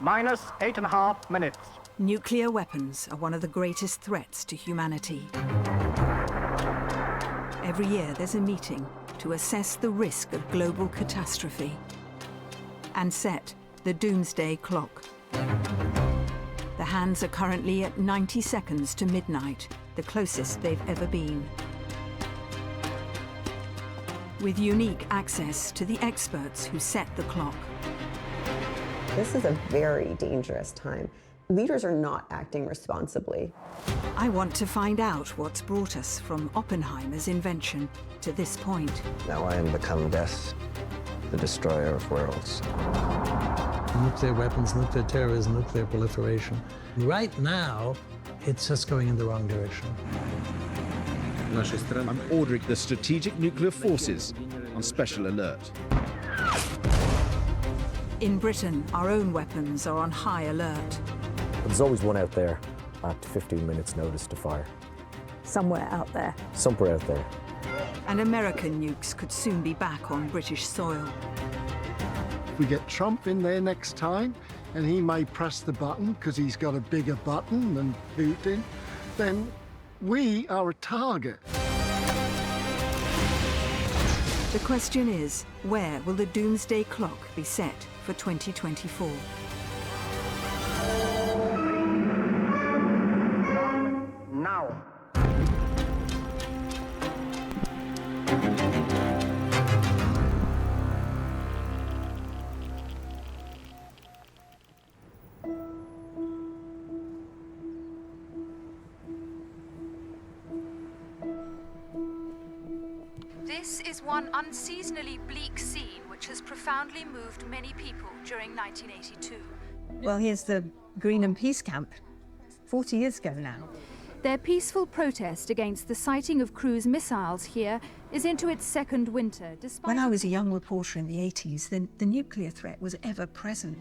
minus 8.5 minutes. Nuclear weapons are one of the greatest threats to humanity. Every year there's a meeting to assess the risk of global catastrophe and set the doomsday clock. The hands are currently at 90 seconds to midnight, the closest they've ever been. With unique access to the experts who set the clock. This is a very dangerous time. Leaders are not acting responsibly. I want to find out what's brought us from Oppenheimer's invention to this point. Now I am become death, the destroyer of worlds. Nuclear weapons, nuclear terrorism, nuclear proliferation. Right now, it's just going in the wrong direction. I'm ordering the strategic nuclear forces on special alert. In Britain, our own weapons are on high alert. There's always one out there at 15 minutes notice to fire. Somewhere out there. Somewhere out there. And American nukes could soon be back on British soil. If we get Trump in there next time, and he may press the button because he's got a bigger button than Putin, then we are a target. The question is, where will the doomsday clock be set for 2024? Now. This is one unseasonally bleak scene which has profoundly moved many people during 1982. Well, here's the Greenham Peace Camp, 40 years ago now. Their peaceful protest against the sighting of cruise missiles here is into its second winter, despite... When I was a young reporter in the 80s, the nuclear threat was ever present.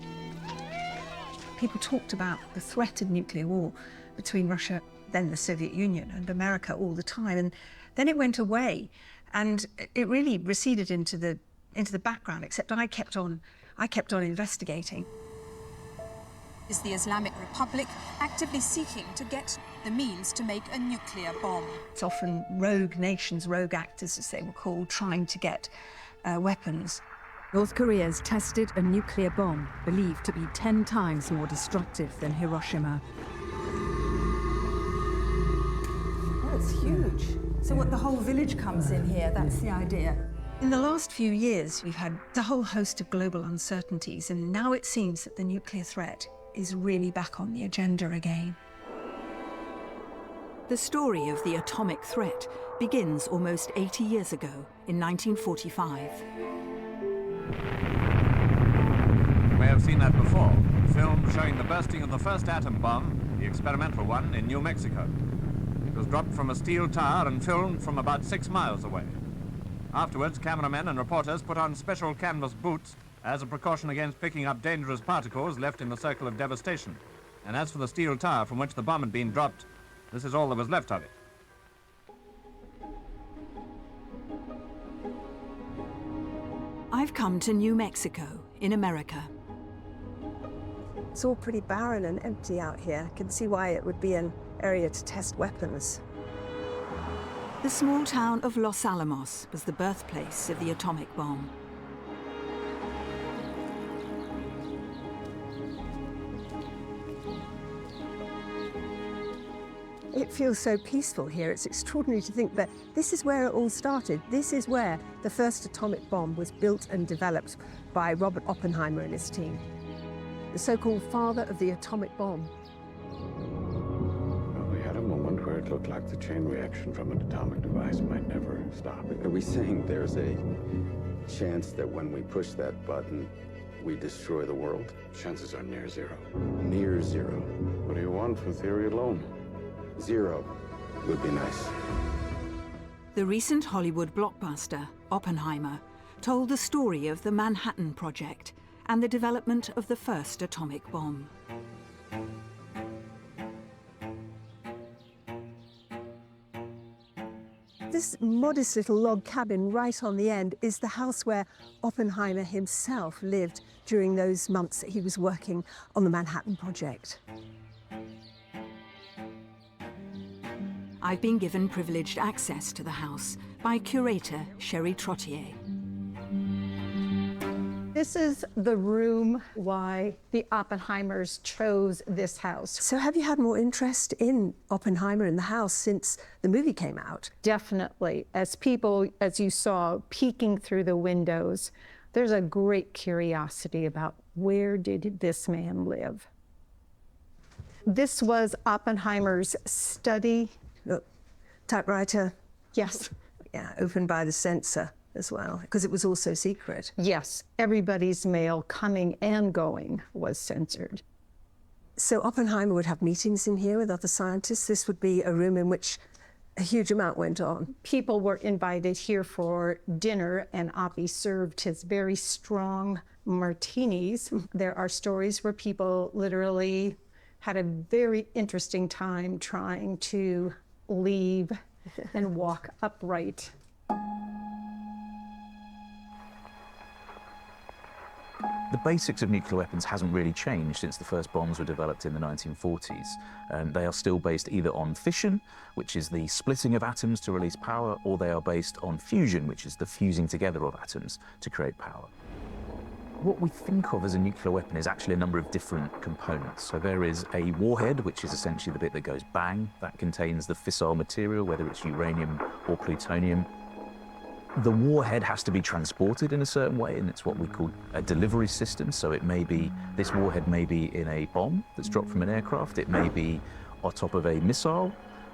People talked about the threat of nuclear war between Russia, then the Soviet Union, and America all the time, and then it went away. And it really receded into the background, except I kept on investigating. Is the Islamic Republic actively seeking to get the means to make a nuclear bomb? It's often rogue nations, rogue actors as they were called, trying to get weapons. North Korea's tested a nuclear bomb believed to be 10 times more destructive than Hiroshima. Oh, it's huge. So what, the whole village comes in here, that's the idea. In the last few years, we've had a whole host of global uncertainties, and now it seems that the nuclear threat is really back on the agenda again. The story of the atomic threat begins almost 80 years ago, in 1945. You may have seen that before. A film showing the bursting of the first atom bomb, the experimental one, in New Mexico. It was dropped from a steel tower and filmed from about 6 miles away. Afterwards, cameramen and reporters put on special canvas boots as a precaution against picking up dangerous particles left in the circle of devastation. And as for the steel tower from which the bomb had been dropped, this is all that was left of it. I've come to New Mexico, in America. It's all pretty barren and empty out here. I can see why it would be an area to test weapons. The small town of Los Alamos was the birthplace of the atomic bomb. It feels so peaceful here. It's extraordinary to think that this is where it all started. This is where the first atomic bomb was built and developed by Robert Oppenheimer and his team, the so-called father of the atomic bomb. Well, we had a moment where it looked like the chain reaction from an atomic device might never stop. Are we saying there's a chance that when we push that button, we destroy the world? Chances are near zero. Near zero. What do you want for theory alone? 0 would be nice. The recent Hollywood blockbuster, Oppenheimer, told the story of the Manhattan Project and the development of the first atomic bomb. this modest little log cabin right on the end is the house where Oppenheimer himself lived during those months that he was working on the Manhattan Project. I've been given privileged access to the house by curator Sherry Trottier. This is the room why the Oppenheimers chose this house. So have you had more interest in Oppenheimer in the house since the movie came out? Definitely. As people, as you saw, peeking through the windows, there's a great curiosity about where did this man live. This was Oppenheimer's study. Look, typewriter. Yes. Yeah, opened by the censor as well, because it was also secret. Yes, everybody's mail coming and going was censored. So Oppenheimer would have meetings in here with other scientists. This would be a room in which a huge amount went on. People were invited here for dinner, and Oppie served his very strong martinis. There are stories where people literally had a very interesting time trying to leave and walk upright. The basics of nuclear weapons hasn't really changed since the first bombs were developed in the 1940s. They are still based either on fission, which is the splitting of atoms to release power, or they are based on fusion, which is the fusing together of atoms to create power. What we think of as a nuclear weapon is actually a number of different components. So there is a warhead, which is essentially the bit that goes bang. That contains the fissile material, whether it's uranium or plutonium. The warhead has to be transported in a certain way, and it's what we call a delivery system. So it may be, this warhead may be in a bomb that's dropped from an aircraft, it may be on top of a missile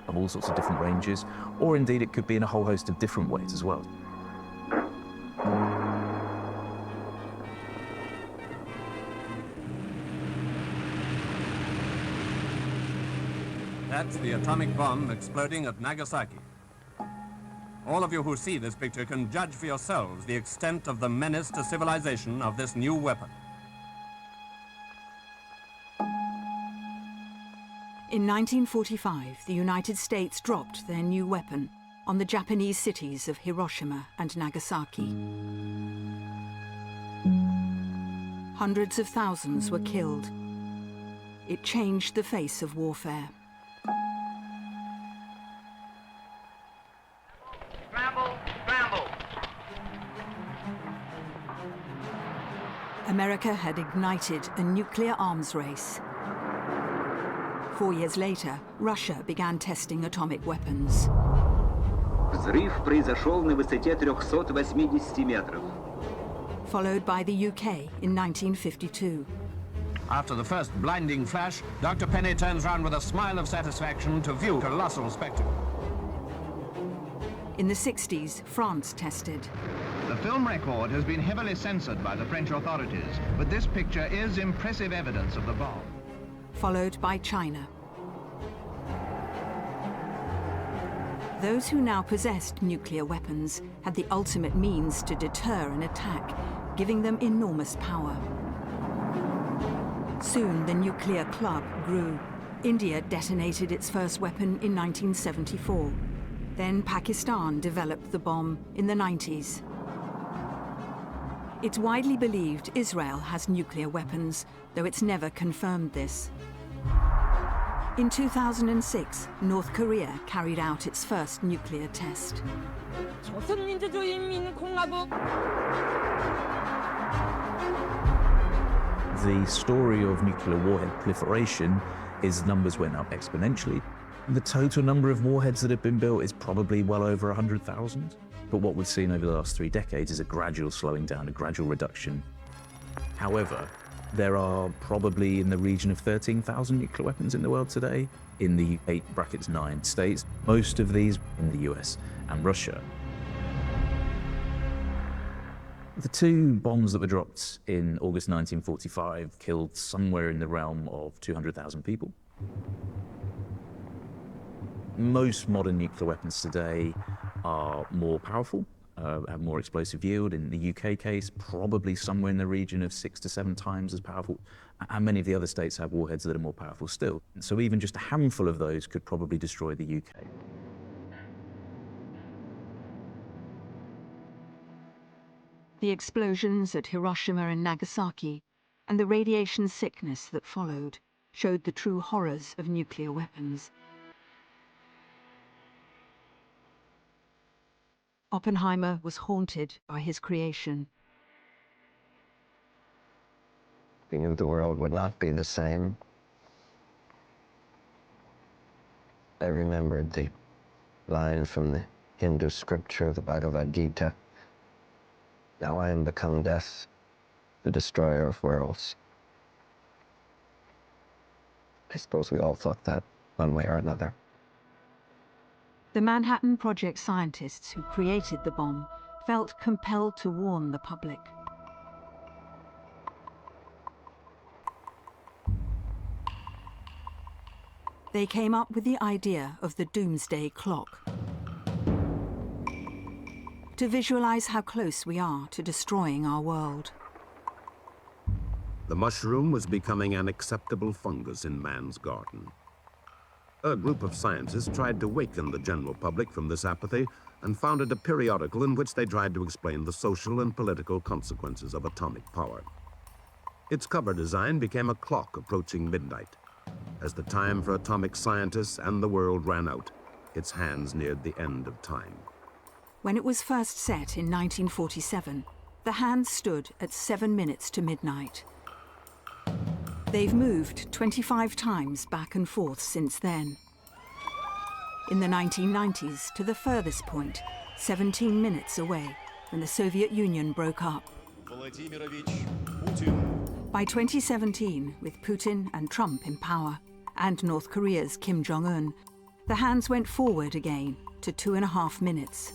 of all sorts of different ranges, or indeed it could be in a whole host of different ways as well. That's the atomic bomb exploding at Nagasaki. All of you who see this picture can judge for yourselves the extent of the menace to civilization of this new weapon. In 1945, the United States dropped their new weapon on the Japanese cities of Hiroshima and Nagasaki. Hundreds of thousands were killed. It changed the face of warfare. America had ignited a nuclear arms race. 4 years later, Russia began testing atomic weapons. Взрыв произошел на высоте 380 метров. Followed by the UK in 1952. After the first blinding flash, Dr. Penny turns round with a smile of satisfaction to view a colossal spectacle. In the 60s, France tested. The film record has been heavily censored by the French authorities, but this picture is impressive evidence of the bomb. Followed by China. Those who now possessed nuclear weapons had the ultimate means to deter an attack, giving them enormous power. Soon the nuclear club grew. India detonated its first weapon in 1974. Then Pakistan developed the bomb in the 90s. It's widely believed Israel has nuclear weapons, though it's never confirmed this. In 2006, North Korea carried out its first nuclear test. The story of nuclear warhead proliferation is numbers went up exponentially. The total number of warheads that have been built is probably well over 100,000. But what we've seen over the last 3 decades is a gradual slowing down, a gradual reduction. However, there are probably in the region of 13,000 nuclear weapons in the world today, in the 8-9 states, most of these in the US and Russia. The 2 bombs that were dropped in August 1945 killed somewhere in the realm of 200,000 people. Most modern nuclear weapons today are more powerful, have more explosive yield. In the UK case, probably somewhere in the region of 6 to 7 times as powerful. And many of the other states have warheads that are more powerful still. So even just a handful of those could probably destroy the UK. The explosions at Hiroshima and Nagasaki and the radiation sickness that followed showed the true horrors of nuclear weapons. Oppenheimer was haunted by his creation. We knew the world would not be the same. I remembered the line from the Hindu scripture, the Bhagavad Gita. Now I am become death, the destroyer of worlds. I suppose we all thought that one way or another. The Manhattan Project scientists who created the bomb felt compelled to warn the public. They came up with the idea of the Doomsday Clock, to visualize how close we are to destroying our world. The mushroom was becoming an acceptable fungus in man's garden. A group of scientists tried to waken the general public from this apathy and founded a periodical in which they tried to explain the social and political consequences of atomic power. Its cover design became a clock approaching midnight. As the time for atomic scientists and the world ran out, its hands neared the end of time. When it was first set in 1947, the hands stood at 7 minutes to midnight. They've moved 25 times back and forth since then. In the 1990s, to the furthest point, 17 minutes away, when the Soviet Union broke up. By 2017, with Putin and Trump in power, and North Korea's Kim Jong-un, the hands went forward again to 2.5 minutes.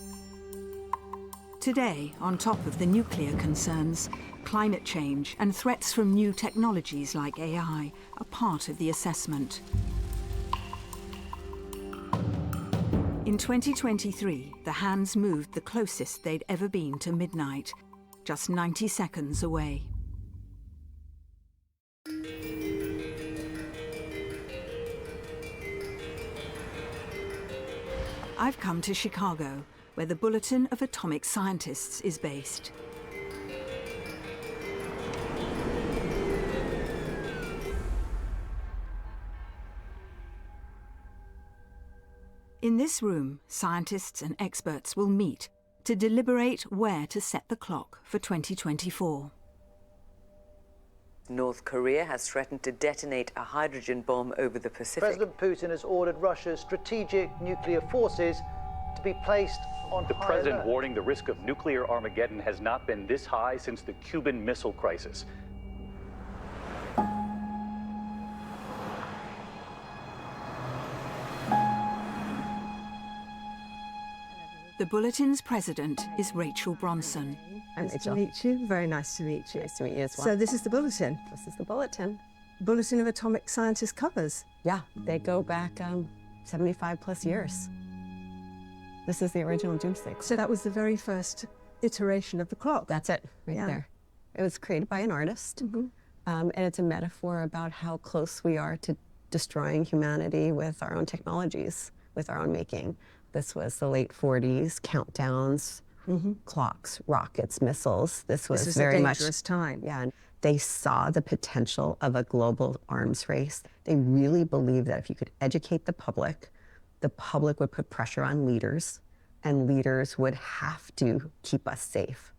Today, on top of the nuclear concerns, climate change and threats from new technologies like AI are part of the assessment. In 2023, the hands moved the closest they'd ever been to midnight, just 90 seconds away. I've come to Chicago, where the Bulletin of Atomic Scientists is based. In this room, scientists and experts will meet to deliberate where to set the clock for 2024. North Korea has threatened to detonate a hydrogen bomb over the Pacific. President Putin has ordered Russia's strategic nuclear forces to be placed on The high president alert. warning the risk of nuclear Armageddon has not been this high since the Cuban Missile Crisis. The Bulletin's president is Rachel Bronson. Nice to meet you. Very nice to meet you. Nice to meet you as well. So this is the Bulletin. This is the Bulletin. Bulletin of Atomic Scientists covers. Yeah, they go back 75 plus years. This is the original Doomsday. So that was the very first iteration of the clock. That's it, right there. It was created by an artist, and it's a metaphor about how close we are to destroying humanity with our own technologies, with our own making. This was the late 40s, countdowns, clocks, rockets, missiles. This was very a much dangerous time. Yeah, and they saw the potential of a global arms race. They really believed that if you could educate the public would put pressure on leaders, and leaders would have to keep us safe.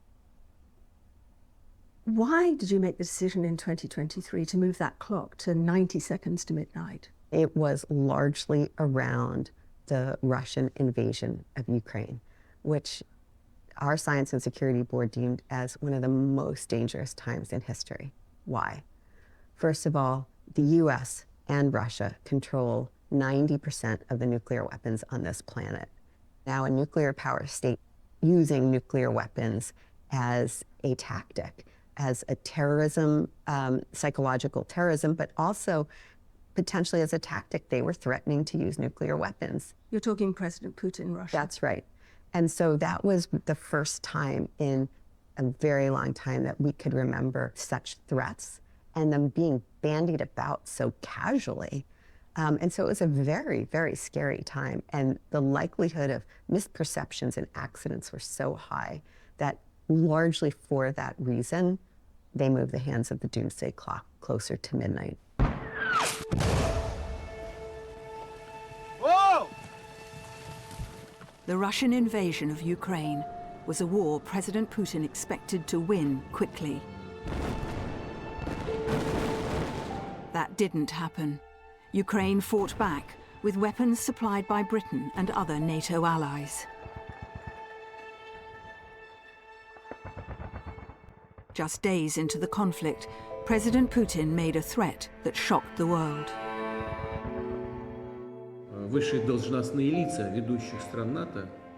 Why did you make the decision in 2023 to move that clock to 90 seconds to midnight? It was largely around the Russian invasion of Ukraine, which our Science and Security Board deemed as one of the most dangerous times in history. Why? First of all, the US and Russia control 90% of the nuclear weapons on this planet. Now, a nuclear power state using nuclear weapons as a tactic, as a terrorism, psychological terrorism, but also potentially as a tactic, they were threatening to use nuclear weapons. You're talking President Putin, Russia. That's right. And so that was the first time in a very long time that we could remember such threats and them being bandied about so casually. And so it was a very, very scary time. And the likelihood of misperceptions and accidents were so high that largely for that reason, they move the hands of the doomsday clock closer to midnight. Whoa! The Russian invasion of Ukraine was a war President Putin expected to win quickly. That didn't happen. Ukraine fought back with weapons supplied by Britain and other NATO allies. Just days into the conflict, President Putin made a threat that shocked the world.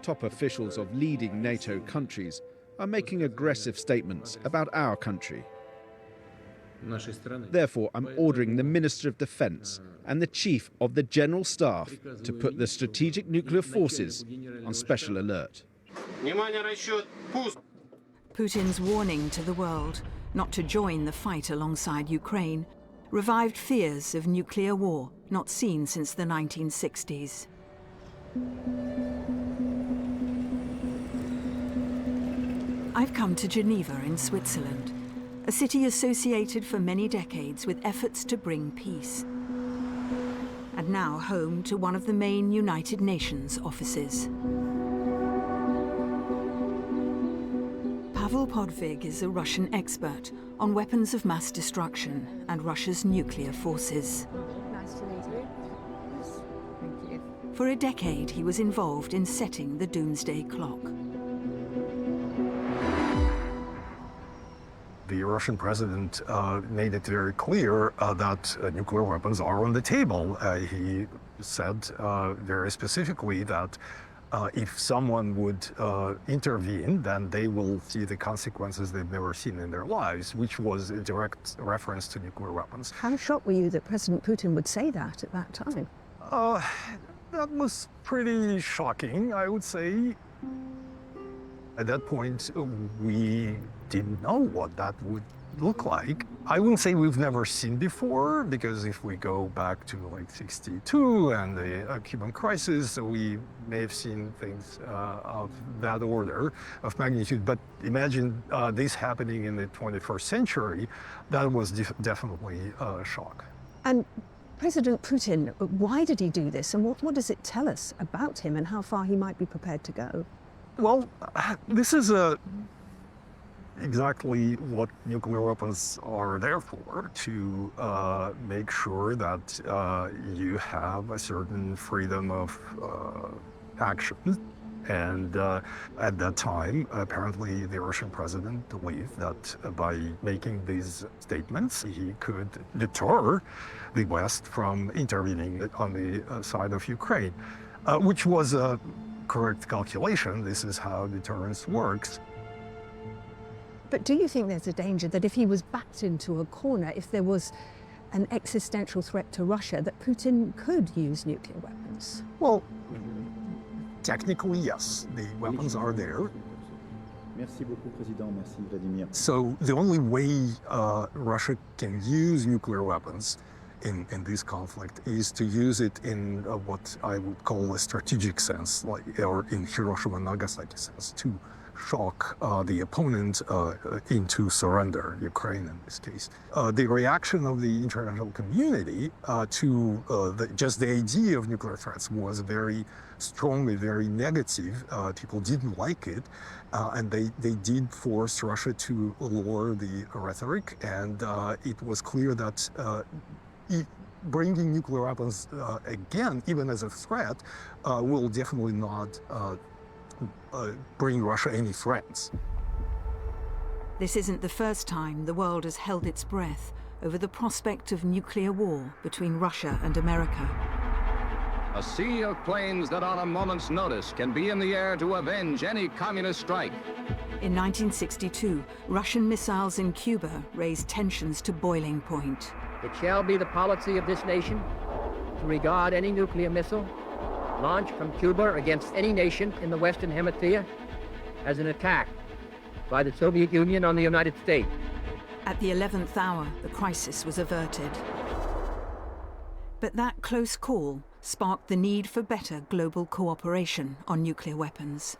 Top officials of leading NATO countries are making aggressive statements about our country. Therefore, I'm ordering the Minister of Defense and the Chief of the General Staff to put the strategic nuclear forces on special alert. Putin's warning to the world not to join the fight alongside Ukraine revived fears of nuclear war not seen since the 1960s. I've come to Geneva in Switzerland, a city associated for many decades with efforts to bring peace, and now home to one of the main United Nations offices. Pavel Podvig is a Russian expert on weapons of mass destruction and Russia's nuclear forces. Nice to meet you. Thank you. For a decade, he was involved in setting the doomsday clock. The Russian president made it very clear that nuclear weapons are on the table. He said very specifically that if someone would intervene, then they will see the consequences they've never seen in their lives, which was a direct reference to nuclear weapons. How shocked were you that President Putin would say that at that time? That was pretty shocking, I would say. At that point, we didn't know what that would look like. I wouldn't say we've never seen before, because if we go back to like 62 and the Cuban crisis, we may have seen things of that order of magnitude. But imagine this happening in the 21st century, that was definitely a shock. And President Putin, why did he do this? And what does it tell us about him and how far he might be prepared to go? Well, this is exactly what nuclear weapons are there for, to make sure that you have a certain freedom of action. And at that time, apparently the Russian president believed that by making these statements, he could deter the West from intervening on the side of Ukraine, which was a correct calculation. This is how deterrence works. But do you think there's a danger that if he was backed into a corner, if there was an existential threat to Russia, that Putin could use nuclear weapons? Well, technically, yes. The weapons are there. So the only way Russia can use nuclear weapons in this conflict is to use it in what I would call a strategic sense, or in Hiroshima and Nagasaki sense, to shock the opponent into surrender, Ukraine in this case. The reaction of the international community to just the idea of nuclear threats was very strongly, very negative. People didn't like it, and they did force Russia to lower the rhetoric, and it was clear that bringing nuclear weapons again, even as a threat, will definitely not bring Russia any friends. This isn't the first time the world has held its breath over the prospect of nuclear war between Russia and America. A sea of planes that on a moment's notice can be in the air to avenge any communist strike. In 1962, Russian missiles in Cuba raised tensions to boiling point. It shall be the policy of this nation to regard any nuclear missile launched from Cuba against any nation in the Western Hemisphere as an attack by the Soviet Union on the United States. At the 11th hour, the crisis was averted. But that close call sparked the need for better global cooperation on nuclear weapons.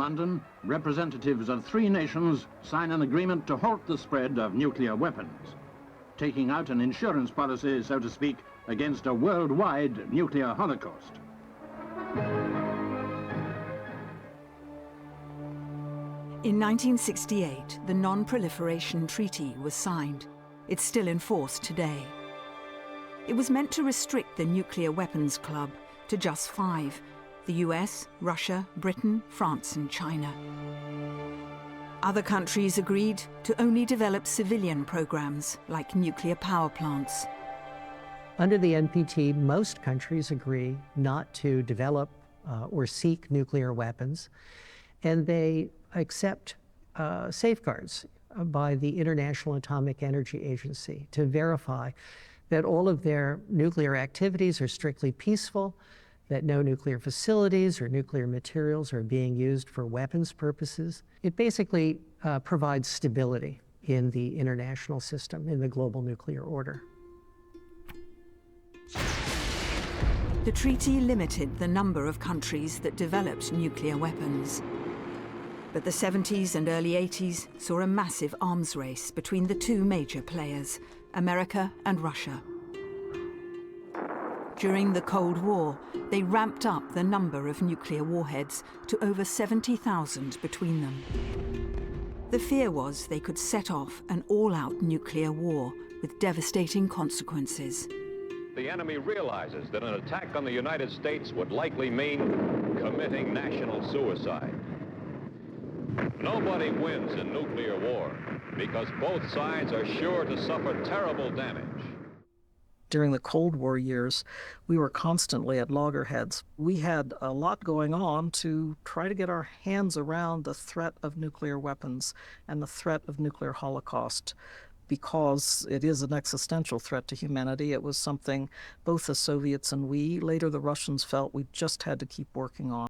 London, representatives of 3 nations sign an agreement to halt the spread of nuclear weapons, taking out an insurance policy, so to speak, against a worldwide nuclear holocaust. In 1968, the Non-Proliferation Treaty was signed. It's still in force today. It was meant to restrict the nuclear weapons club to just 5: the US, Russia, Britain, France and China. Other countries agreed to only develop civilian programs like nuclear power plants. Under the NPT, most countries agree not to develop or seek nuclear weapons, and they accept safeguards by the International Atomic Energy Agency to verify that all of their nuclear activities are strictly peaceful, that no nuclear facilities or nuclear materials are being used for weapons purposes. It basically provides stability in the international system, in the global nuclear order. The treaty limited the number of countries that developed nuclear weapons. But the 70s and early 80s saw a massive arms race between the 2 major players, America and Russia. During the Cold War, they ramped up the number of nuclear warheads to over 70,000 between them. The fear was they could set off an all-out nuclear war with devastating consequences. The enemy realizes that an attack on the United States would likely mean committing national suicide. Nobody wins in nuclear war because both sides are sure to suffer terrible damage. During the Cold War years, we were constantly at loggerheads. We had a lot going on to try to get our hands around the threat of nuclear weapons and the threat of nuclear holocaust. Because it is an existential threat to humanity, it was something both the Soviets and we, later the Russians, felt we just had to keep working on.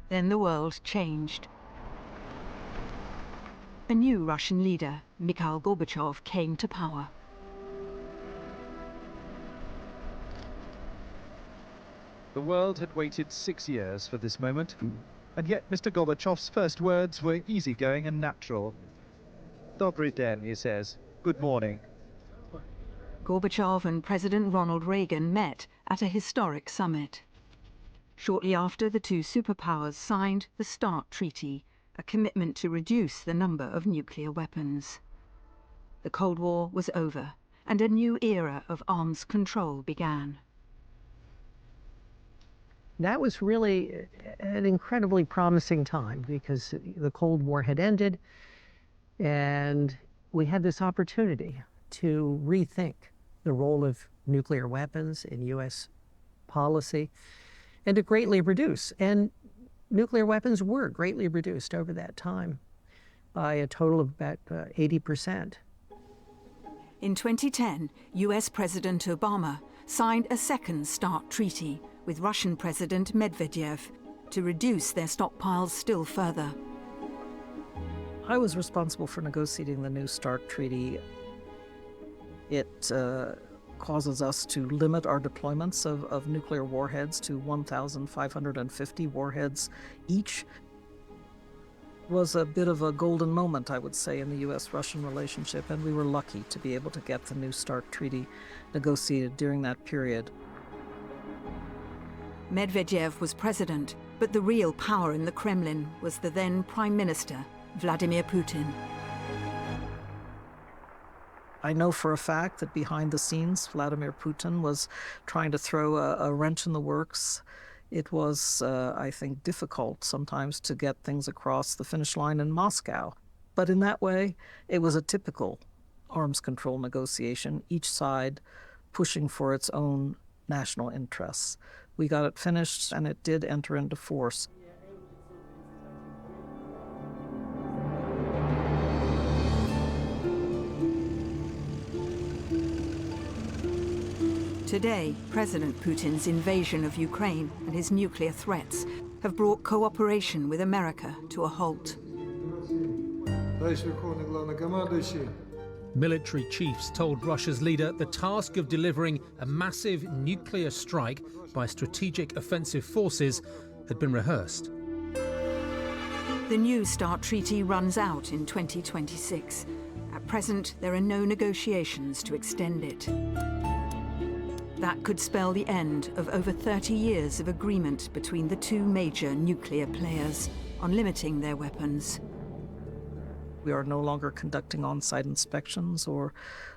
Then the world changed. A new Russian leader, Mikhail Gorbachev, came to power. The world had waited 6 years for this moment, and yet Mr. Gorbachev's first words were easygoing and natural. Dobry den, he says. Good morning. Gorbachev and President Ronald Reagan met at a historic summit. Shortly after, the 2 superpowers signed the START Treaty, a commitment to reduce the number of nuclear weapons. The Cold War was over, and a new era of arms control began. That was really an incredibly promising time because the Cold War had ended, and we had this opportunity to rethink the role of nuclear weapons in U.S. policy and to greatly reduce. And nuclear weapons were greatly reduced over that time by a total of about 80%. In 2010, U.S. President Obama signed a second START treaty with Russian President Medvedev to reduce their stockpiles still further. I was responsible for negotiating the new START treaty. It causes us to limit our deployments of nuclear warheads to 1,550 warheads each. Was a bit of a golden moment, I would say, in the U.S.-Russian relationship, and we were lucky to be able to get the new START treaty negotiated during that period. Medvedev was president, but the real power in the Kremlin was the then Prime Minister, Vladimir Putin. I know for a fact that behind the scenes, Vladimir Putin was trying to throw a wrench in the works. It was, I think, difficult sometimes to get things across the finish line in Moscow. But in that way, it was a typical arms control negotiation, each side pushing for its own national interests. We got it finished, and it did enter into force. Today, President Putin's invasion of Ukraine and his nuclear threats have brought cooperation with America to a halt. Military chiefs told Russia's leader the task of delivering a massive nuclear strike by strategic offensive forces had been rehearsed. The New START treaty runs out in 2026. At present, there are no negotiations to extend it. That could spell the end of over 30 years of agreement between the two major nuclear players on limiting their weapons. We are no longer conducting on-site inspections or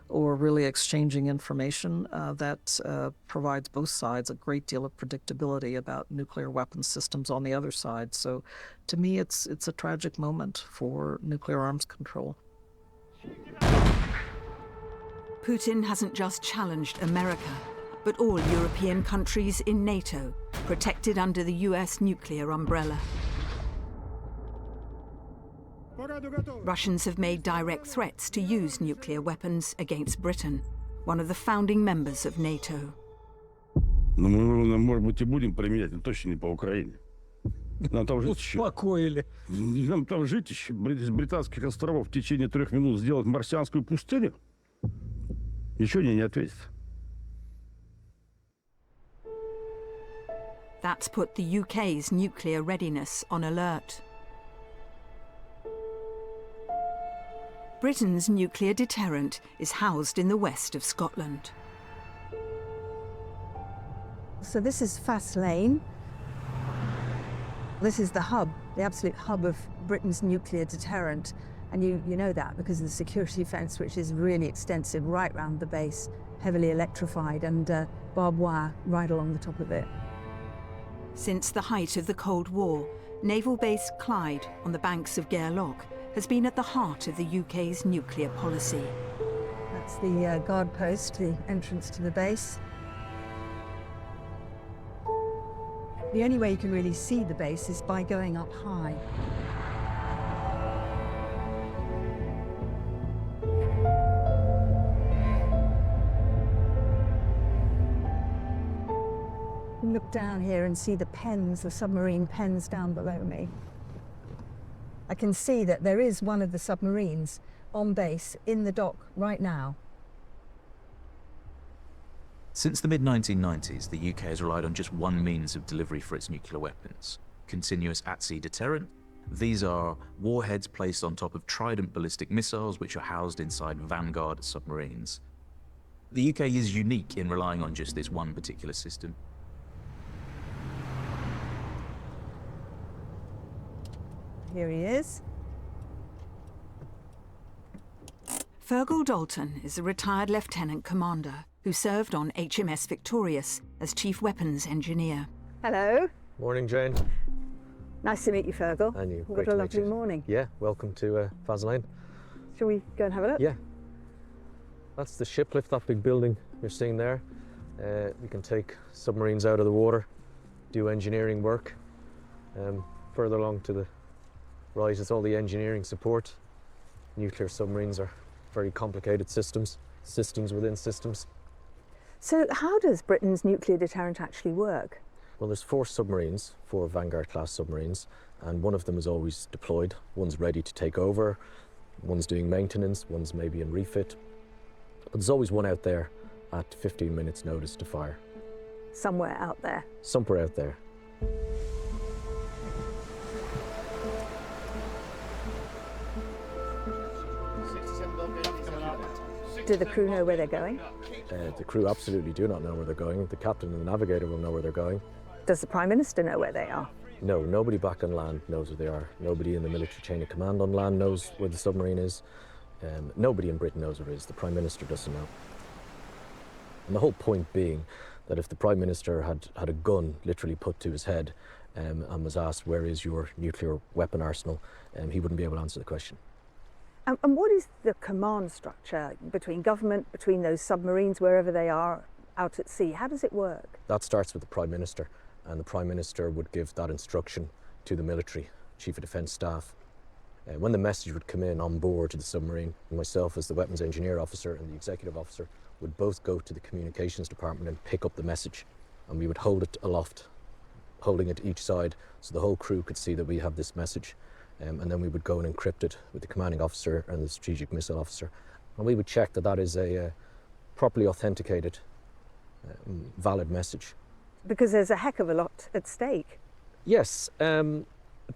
really exchanging information that provides both sides a great deal of predictability about nuclear weapons systems on the other side. So to me, it's a tragic moment for nuclear arms control. Putin hasn't just challenged America, but all European countries in NATO, protected under the US nuclear umbrella. Russians have made direct threats to use nuclear weapons against Britain, one of the founding members of NATO. Но мы, может быть, и будем применять, но точно не по Украине. Нам там жить еще. Успокоили. Нам там жить еще. С британских островов в течение 3 минут сделать марсианскую пустыню? Ничего не ответит. That's put the UK's nuclear readiness on alert. Britain's nuclear deterrent is housed in the west of Scotland. So this is Faslane. This is the hub, the absolute hub of Britain's nuclear deterrent. And you know that because of the security fence, which is really extensive right round the base, heavily electrified, and barbed wire right along the top of it. Since the height of the Cold War, Naval Base Clyde on the banks of Gairloch has been at the heart of the UK's nuclear policy. That's the guard post, the entrance to the base. The only way you can really see the base is by going up high. You can look down here and see the pens, the submarine pens down below me. I can see that there is one of the submarines on base in the dock right now. Since the mid-1990s, the UK has relied on just one means of delivery for its nuclear weapons: continuous at-sea deterrent. These are warheads placed on top of Trident ballistic missiles, which are housed inside Vanguard submarines. The UK is unique in relying on just this one particular system. Here he is. Fergal Dalton is a retired lieutenant commander who served on HMS Victorious as chief weapons engineer. Hello. Morning, Jane. Nice to meet you, Fergal. And you. What a lovely morning. Yeah, welcome to Faslane. Shall we go and have a look? Yeah. That's the ship lift, that big building you're seeing there. We can take submarines out of the water, do engineering work. Further along to the right is all the engineering support. Nuclear submarines are very complicated systems within systems. So how does Britain's nuclear deterrent actually work? Well, there's 4 submarines, 4 Vanguard-class submarines, and one of them is always deployed. One's ready to take over, one's doing maintenance, one's maybe in refit. But there's always one out there at 15 minutes notice to fire. Somewhere out there. Somewhere out there. Do the crew know where they're going? The crew absolutely do not know where they're going. The captain and the navigator will know where they're going. Does the Prime Minister know where they are? No, nobody back on land knows where they are. Nobody in the military chain of command on land knows where the submarine is. Nobody in Britain knows where it is. The Prime Minister doesn't know. And the whole point being that if the Prime Minister had a gun literally put to his head and was asked, where is your nuclear weapon arsenal, he wouldn't be able to answer the question. And what is the command structure between government, between those submarines, wherever they are out at sea? How does it work? That starts with the Prime Minister, and the Prime Minister would give that instruction to the military, Chief of Defence Staff. When the message would come in on board to the submarine, myself as the weapons engineer officer and the executive officer would both go to the communications department and pick up the message, and we would hold it aloft, holding it to each side so the whole crew could see that we have this message. And then we would go and encrypt it with the commanding officer and the strategic missile officer. And we would check that that is a properly authenticated, valid message. Because there's a heck of a lot at stake. Yes, the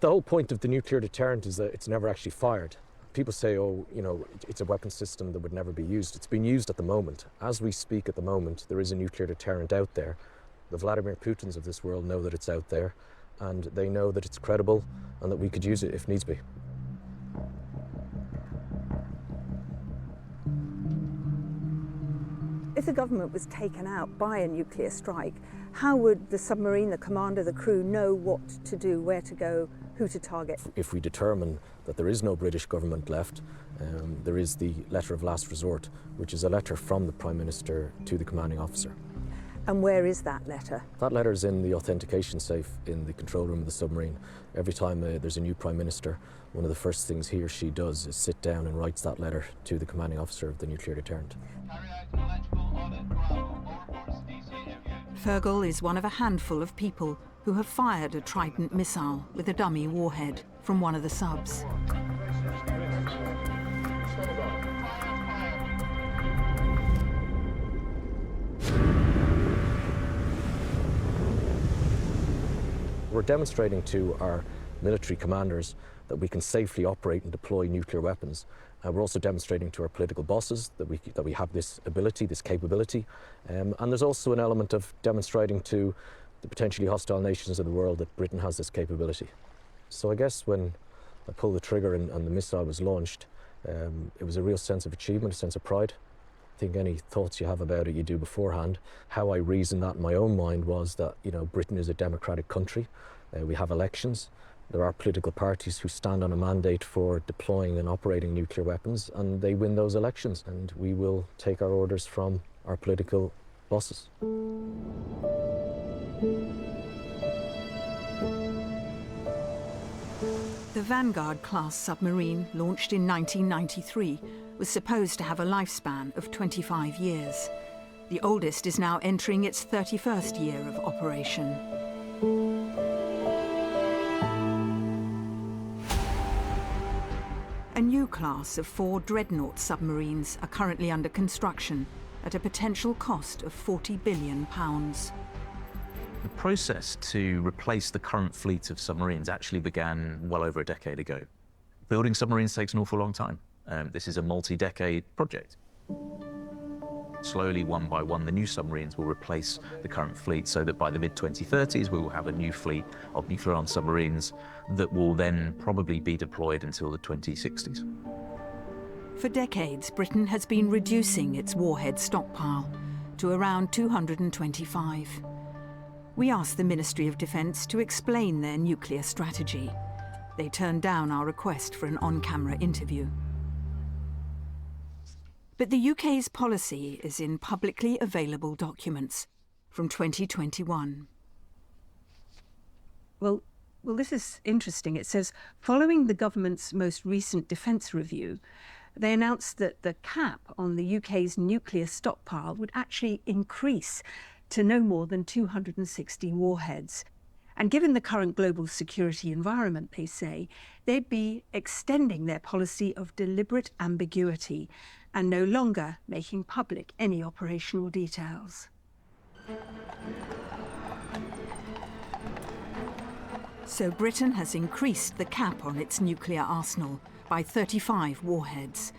whole point of the nuclear deterrent is that it's never actually fired. People say, oh, you know, it's a weapon system that would never be used. It's being used at the moment. As we speak at the moment, there is a nuclear deterrent out there. The Vladimir Putins of this world know that it's out there, and they know that it's credible and that we could use it if needs be. If the government was taken out by a nuclear strike, how would the submarine, the commander, the crew know what to do, where to go, who to target? If we determine that there is no British government left, there is the letter of last resort, which is a letter from the Prime Minister to the commanding officer. And where is that letter? That letter is in the authentication safe in the control room of the submarine. Every time there's a new Prime Minister, one of the first things he or she does is sit down and writes that letter to the commanding officer of the nuclear deterrent. Fergal is one of a handful of people who have fired a Trident missile with a dummy warhead from one of the subs. We're demonstrating to our military commanders that we can safely operate and deploy nuclear weapons. We're also demonstrating to our political bosses that we have this ability, this capability. And there's also an element of demonstrating to the potentially hostile nations of the world that Britain has this capability. So I guess when I pulled the trigger and the missile was launched, it was a real sense of achievement, a sense of pride. I think any thoughts you have about it, you do beforehand. How I reasoned that in my own mind was that, you know, Britain is a democratic country. We have elections. There are political parties who stand on a mandate for deploying and operating nuclear weapons, and they win those elections. And we will take our orders from our political bosses. The Vanguard-class submarine, launched in 1993, was supposed to have a lifespan of 25 years. The oldest is now entering its 31st year of operation. A new class of 4 Dreadnought submarines are currently under construction at a potential cost of £40 billion. The process to replace the current fleet of submarines actually began well over a decade ago. Building submarines takes an awful long time. This is a multi-decade project. Slowly, one by one, the new submarines will replace the current fleet so that by the mid-2030s, we will have a new fleet of nuclear-armed submarines that will then probably be deployed until the 2060s. For decades, Britain has been reducing its warhead stockpile to around 225. We asked the Ministry of Defence to explain their nuclear strategy. They turned down our request for an on-camera interview. But the UK's policy is in publicly available documents from 2021. Well, this is interesting. It says, following the government's most recent defence review, they announced that the cap on the UK's nuclear stockpile would actually increase to no more than 260 warheads. And given the current global security environment, they say, they'd be extending their policy of deliberate ambiguity and no longer making public any operational details. So Britain has increased the cap on its nuclear arsenal by 35 warheads,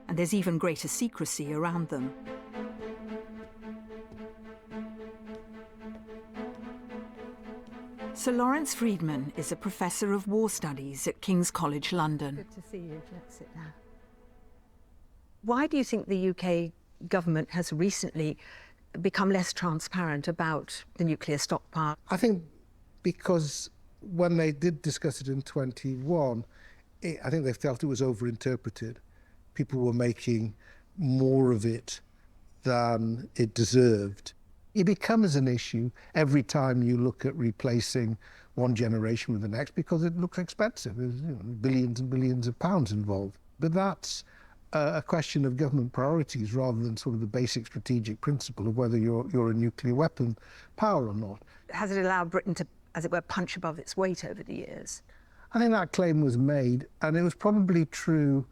and there's even greater secrecy around them. Sir Lawrence Freedman is a professor of war studies at King's College London. Good to see you. Let's sit down. Why do you think the UK government has recently become less transparent about the nuclear stockpile? I think because when they did discuss it in 21, I think they felt it was overinterpreted. People were making more of it than it deserved. It becomes an issue every time you look at replacing one generation with the next because it looks expensive. There's billions and billions of pounds involved. But that's a question of government priorities rather than sort of the basic strategic principle of whether you're a nuclear weapon power or not. Has it allowed Britain to, as it were, punch above its weight over the years? I think that claim was made, and it was probably true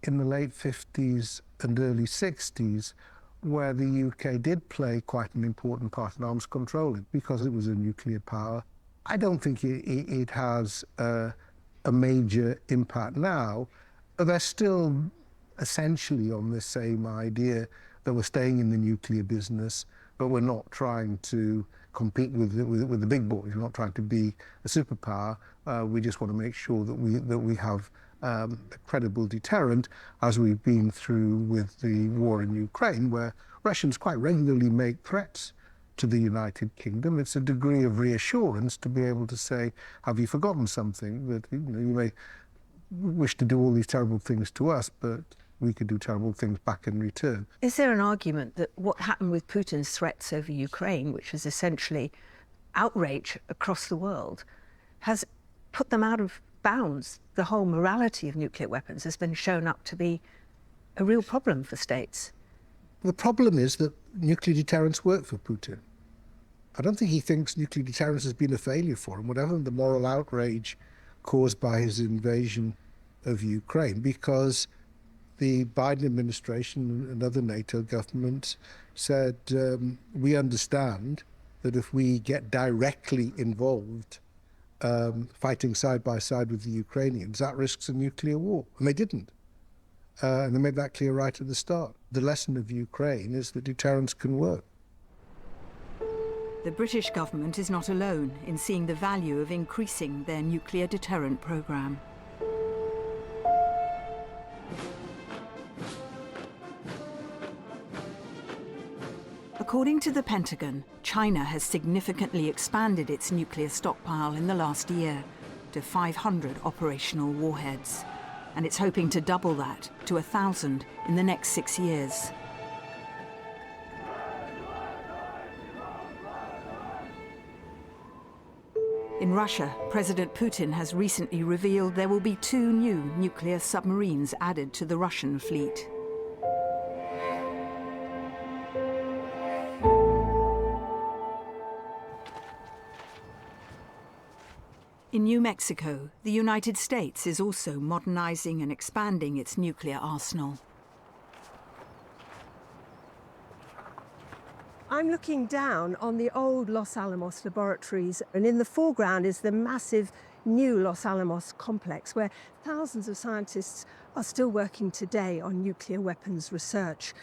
in the late 50s and early 60s, where the UK did play quite an important part in arms control because it was a nuclear power. I don't think it has a major impact now. They're still essentially on the same idea that we're staying in the nuclear business, but we're not trying to compete with the big boys. We're not trying to be a superpower. We just want to make sure that we have a credible deterrent, as we've been through with the war in Ukraine, where Russians quite regularly make threats to the United Kingdom. It's a degree of reassurance to be able to say, have you forgotten something? That you may wish to do all these terrible things to us, but we could do terrible things back in return. Is there an argument that what happened with Putin's threats over Ukraine, which was essentially outrage across the world, has put them out of bounds? The whole morality of nuclear weapons has been shown up to be a real problem for states. The problem is that nuclear deterrence worked for Putin. I don't think he thinks nuclear deterrence has been a failure for him, whatever the moral outrage caused by his invasion of Ukraine, because the Biden administration and other NATO governments said, we understand that if we get directly involved, fighting side by side with the Ukrainians, that risks a nuclear war. And they didn't. And they made that clear right at the start. The lesson of Ukraine is that deterrence can work. The British government is not alone in seeing the value of increasing their nuclear deterrent programme. According to the Pentagon, China has significantly expanded its nuclear stockpile in the last year to 500 operational warheads, and it's hoping to double that to 1,000 in the next 6 years. In Russia, President Putin has recently revealed there will be 2 new nuclear submarines added to the Russian fleet. In New Mexico, the United States is also modernizing and expanding its nuclear arsenal. I'm looking down on the old Los Alamos laboratories, and in the foreground is the massive new Los Alamos complex, where thousands of scientists are still working today on nuclear weapons research.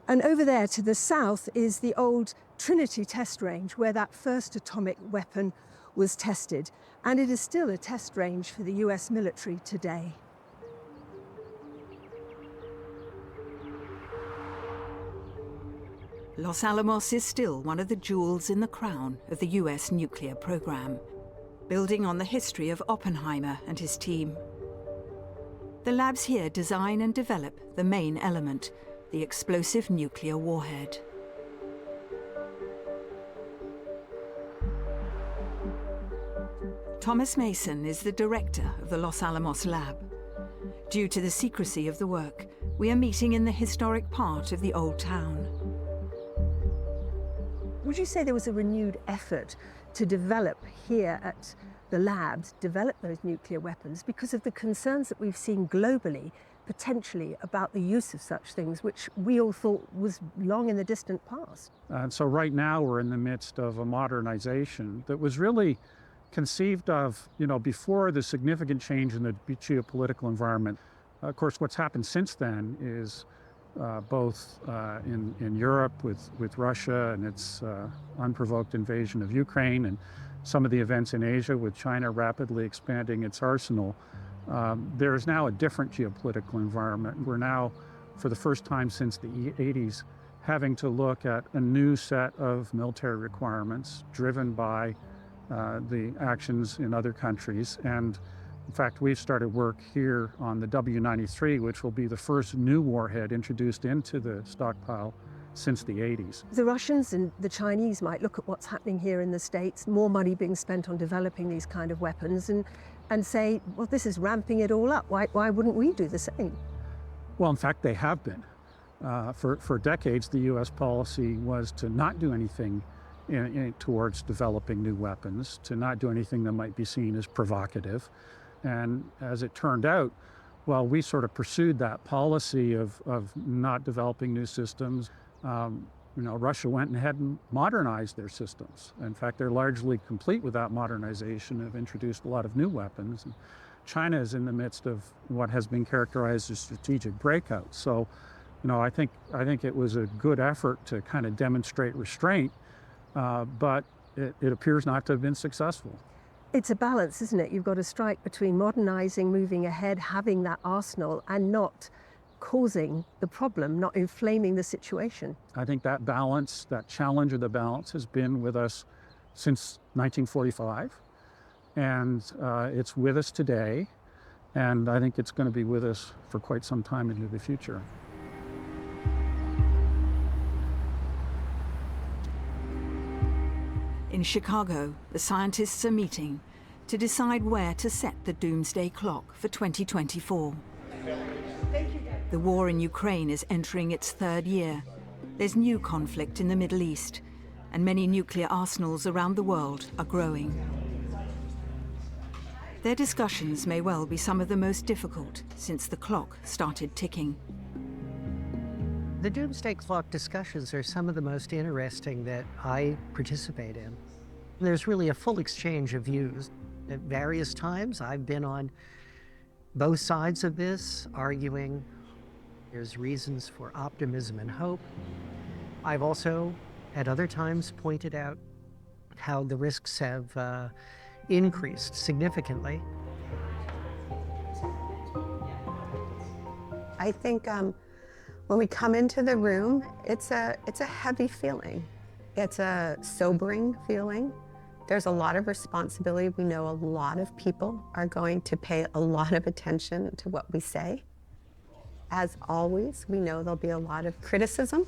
And over there to the south is the old Trinity test range, where that first atomic weapon was tested. And it is still a test range for the US military today. Los Alamos is still one of the jewels in the crown of the US nuclear program, building on the history of Oppenheimer and his team. The labs here design and develop the main element, the explosive nuclear warhead. Thomas Mason is the director of the Los Alamos lab. Due to the secrecy of the work, we are meeting in the historic part of the old town. Would you say there was a renewed effort to develop here at the labs, develop those nuclear weapons, because of the concerns that we've seen globally, potentially about the use of such things, which we all thought was long in the distant past? And so right now we're in the midst of a modernization that was really conceived of, before the significant change in the geopolitical environment. Of course, what's happened since then is both in Europe with Russia and its unprovoked invasion of Ukraine, and some of the events in Asia with China rapidly expanding its arsenal. There is now a different geopolitical environment. We're now, for the first time since the 80s, having to look at a new set of military requirements driven by the actions in other countries. And in fact, we've started work here on the W93, which will be the first new warhead introduced into the stockpile since the 80s. The Russians and the Chinese might look at what's happening here in the States, more money being spent on developing these kind of weapons, and say, well, this is ramping it all up. Why wouldn't we do the same? Well, in fact, they have been. For decades, the U.S. policy was to not do anything towards developing new weapons, to not do anything that might be seen as provocative. And as it turned out, well, we sort of pursued that policy of not developing new systems. Russia went ahead and modernized their systems. In fact, they're largely complete with that modernization, have introduced a lot of new weapons. And China is in the midst of what has been characterized as strategic breakout. So, I think it was a good effort to kind of demonstrate restraint, but it appears not to have been successful. It's a balance, isn't it? You've got to strike between modernizing, moving ahead, having that arsenal, and not causing the problem, not inflaming the situation. I think that balance, that challenge of the balance, has been with us since 1945, and it's with us today, and I think it's going to be with us for quite some time into the future. In Chicago, the scientists are meeting to decide where to set the doomsday clock for 2024. The war in Ukraine is entering its third year. There's new conflict in the Middle East, and many nuclear arsenals around the world are growing. Their discussions may well be some of the most difficult since the clock started ticking. The doomsday clock discussions are some of the most interesting that I participate in. There's really a full exchange of views. At various times, I've been on both sides of this, arguing there's reasons for optimism and hope. I've also, at other times, pointed out how the risks have increased significantly. I think when we come into the room, it's a heavy feeling. It's a sobering feeling. There's a lot of responsibility. We know a lot of people are going to pay a lot of attention to what we say. As always, we know there'll be a lot of criticism,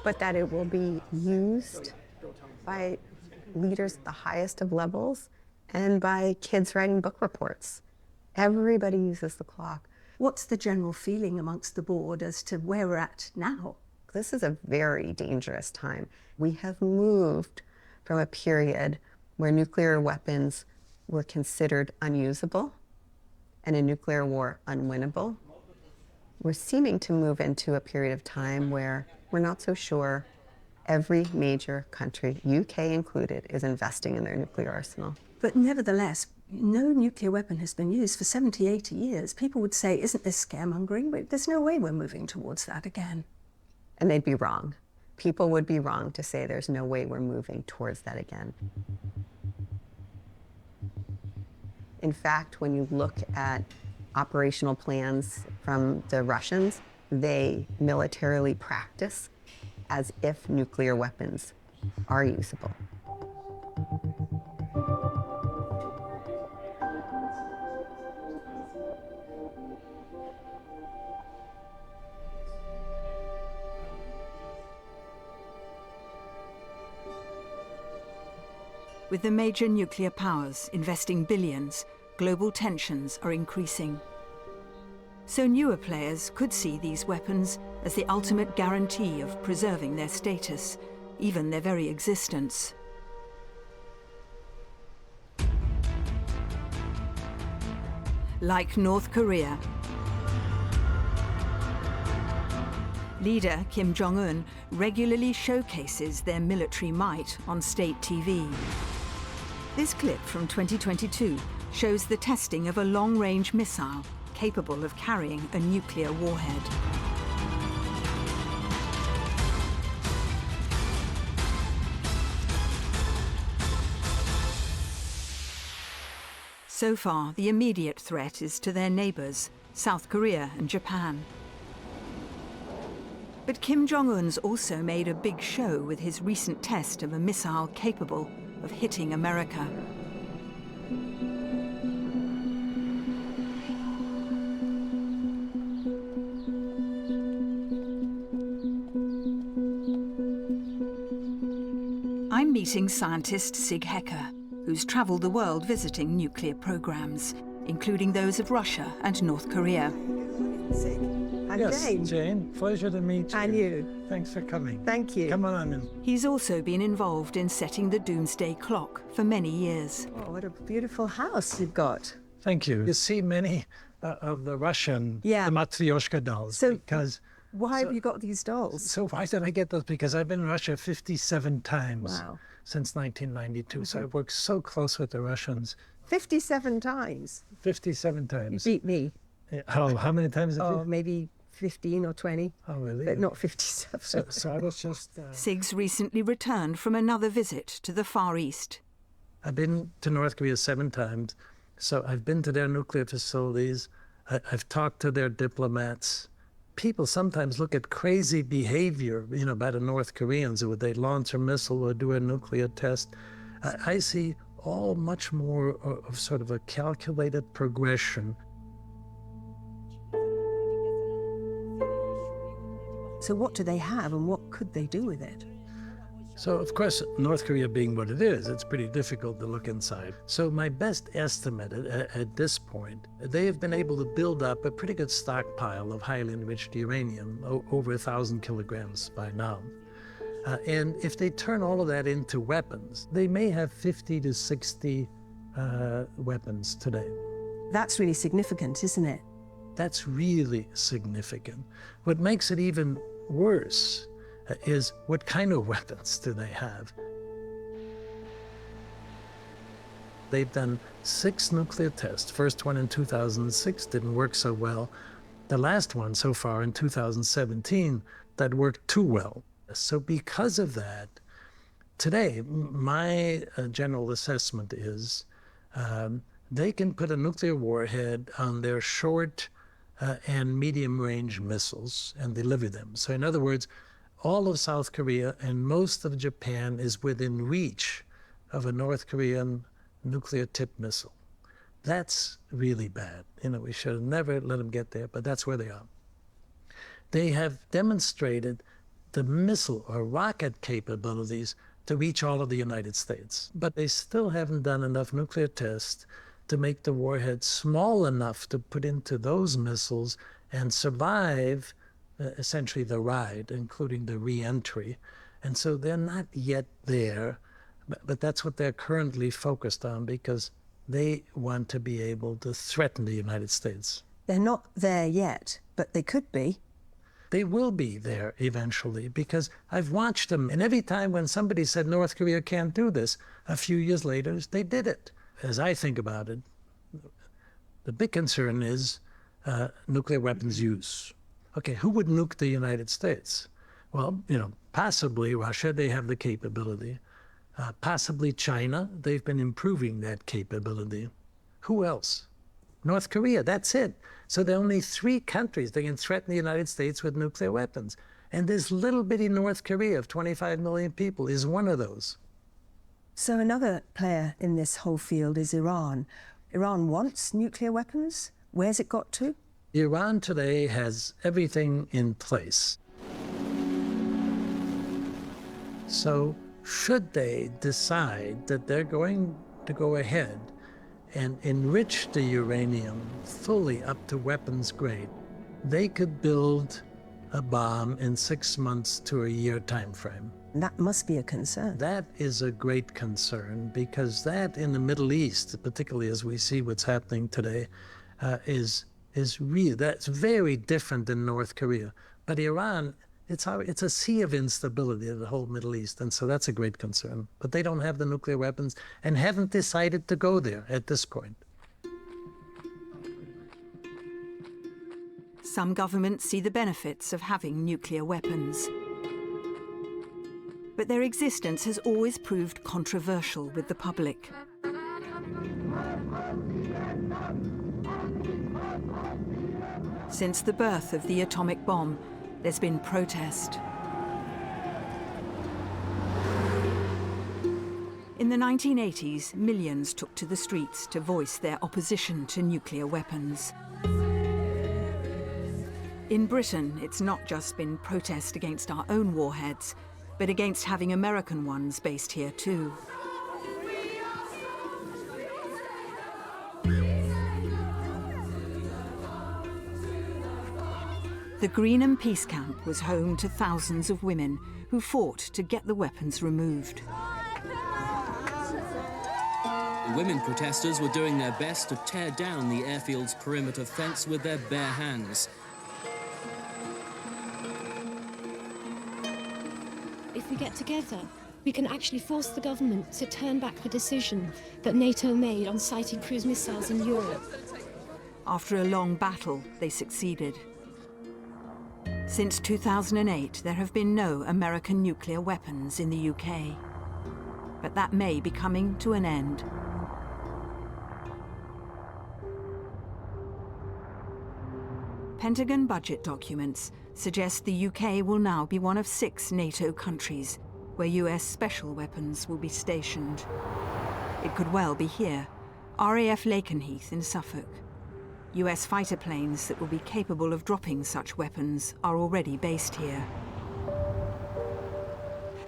but that it will be used by leaders at the highest of levels and by kids writing book reports. Everybody uses the clock. What's the general feeling amongst the board as to where we're at now? This is a very dangerous time. We have moved from a period where nuclear weapons were considered unusable and a nuclear war unwinnable. We're seeming to move into a period of time where we're not so sure every major country, UK included, is investing in their nuclear arsenal. But nevertheless, no nuclear weapon has been used for 70, 80 years. People would say, isn't this scaremongering? There's no way we're moving towards that again. And they'd be wrong. People would be wrong to say there's no way we're moving towards that again. In fact, when you look at operational plans from the Russians, they militarily practice as if nuclear weapons are usable. With the major nuclear powers investing billions, global tensions are increasing. So newer players could see these weapons as the ultimate guarantee of preserving their status, even their very existence. Like North Korea, leader Kim Jong-un regularly showcases their military might on state TV. This clip from 2022 shows the testing of a long-range missile capable of carrying a nuclear warhead. So far, the immediate threat is to their neighbors, South Korea and Japan. But Kim Jong-un's also made a big show with his recent test of a missile capable of hitting America. I'm meeting scientist Sig Hecker, who's traveled the world visiting nuclear programs, including those of Russia and North Korea. And yes, Jane. Jane, pleasure to meet you. And you. Thanks for coming. Thank you. Come on in. He's also been involved in setting the doomsday clock for many years. Oh, what a beautiful house you've got. Thank you. You see many of the Russian the Matryoshka dolls because Why have you got these dolls? So why did I get those? Because I've been in Russia 57 times Wow. since 1992. So I've worked so close with the Russians. 57 times. 57 times. You beat me. Oh, how many times have you? Maybe 15 or 20. Oh, really? But not 57. So I was just... Siggs recently returned from another visit to the Far East. I've been to North Korea 7 times. So I've been to their nuclear facilities. I've talked to their diplomats. People sometimes look at crazy behavior, by the North Koreans. Would they launch a missile or do a nuclear test? I see all much more of sort of a calculated progression. So what do they have and what could they do with it? So, of course, North Korea being what it is, it's pretty difficult to look inside. So my best estimate at this point, they have been able to build up a pretty good stockpile of highly enriched uranium, over 1,000 kilograms by now. And if they turn all of that into weapons, they may have 50 to 60 weapons today. That's really significant, isn't it? That's really significant. What makes it even worse is what kind of weapons do they have? They've done 6 nuclear tests. First one in 2006 didn't work so well. The last one so far in 2017, that worked too well. So because of that, today, my general assessment is they can put a nuclear warhead on their short and medium-range missiles and deliver them. So in other words, all of South Korea and most of Japan is within reach of a North Korean nuclear-tipped missile. That's really bad. We should have never let them get there, but that's where they are. They have demonstrated the missile or rocket capabilities to reach all of the United States, but they still haven't done enough nuclear tests to make the warhead small enough to put into those missiles and survive essentially the ride, including the re-entry. And so they're not yet there, but that's what they're currently focused on because they want to be able to threaten the United States. They're not there yet, but they could be. They will be there eventually because I've watched them. And every time when somebody said North Korea can't do this, a few years later, they did it. As I think about it, the big concern is nuclear weapons use. Okay, who would nuke the United States? Well, possibly Russia, they have the capability. Possibly China, they've been improving that capability. Who else? North Korea, that's it. So there are only 3 countries that can threaten the United States with nuclear weapons. And this little bitty North Korea of 25 million people is one of those. So another player in this whole field is Iran. Iran wants nuclear weapons. Where's it got to? Iran today has everything in place. So should they decide that they're going to go ahead and enrich the uranium fully up to weapons grade, they could build a bomb in 6 months to a year time frame. That must be a concern. That is a great concern because that in the Middle East, particularly as we see what's happening today, is real. That's very different than North Korea. But Iran, it's a sea of instability in the whole Middle East, and so that's a great concern. But they don't have the nuclear weapons and haven't decided to go there at this point. Some governments see the benefits of having nuclear weapons. But their existence has always proved controversial with the public. Since the birth of the atomic bomb, there's been protest. In the 1980s, millions took to the streets to voice their opposition to nuclear weapons. In Britain, it's not just been protest against our own warheads, but against having American ones based here too. The Greenham Peace Camp was home to thousands of women who fought to get the weapons removed. The women protesters were doing their best to tear down the airfield's perimeter fence with their bare hands. we get together, we can actually force the government to turn back the decision that NATO made on sighting cruise missiles in Europe. After a long battle, they succeeded. Since 2008, there have been no American nuclear weapons in the UK. But that may be coming to an end. Pentagon budget documents suggest the UK will now be one of 6 NATO countries where US special weapons will be stationed. It could well be here, RAF Lakenheath in Suffolk. US fighter planes that will be capable of dropping such weapons are already based here.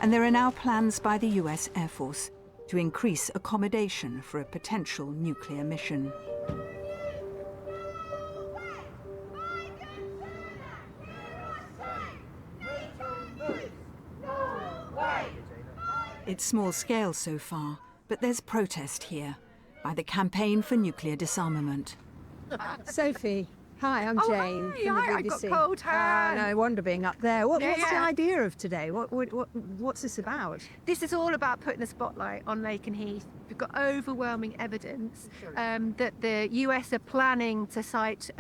And there are now plans by the US Air Force to increase accommodation for a potential nuclear mission. It's small scale so far, but there's protest here by the Campaign for Nuclear Disarmament. Sophie, hi, I'm Jane. Hi, from the hi, I BBC. got cold hands. No wonder being up there. What's the Yeah. idea of today? What's this about? This is all about putting a spotlight on Lakenheath. We've got overwhelming evidence that the US are planning to site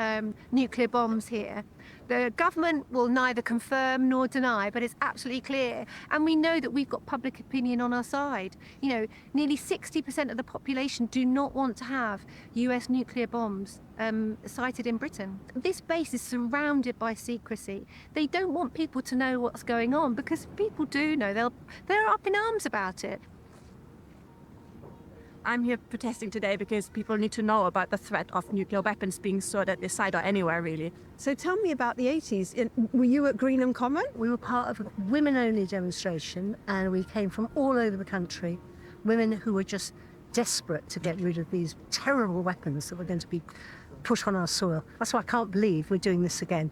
nuclear bombs here. The government will neither confirm nor deny, but it's absolutely clear. And we know that we've got public opinion on our side. You know, nearly 60% of the population do not want to have US nuclear bombs sited in Britain. This base is surrounded by secrecy. They don't want people to know what's going on, because people do know. They're up in arms about it. I'm here protesting today because people need to know about the threat of nuclear weapons being stored at this site or anywhere, really. So tell me about the 80s. Were you at Greenham Common? We were part of a women-only demonstration, and we came from all over the country. Women who were just desperate to get rid of these terrible weapons that were going to be put on our soil. That's why I can't believe we're doing this again.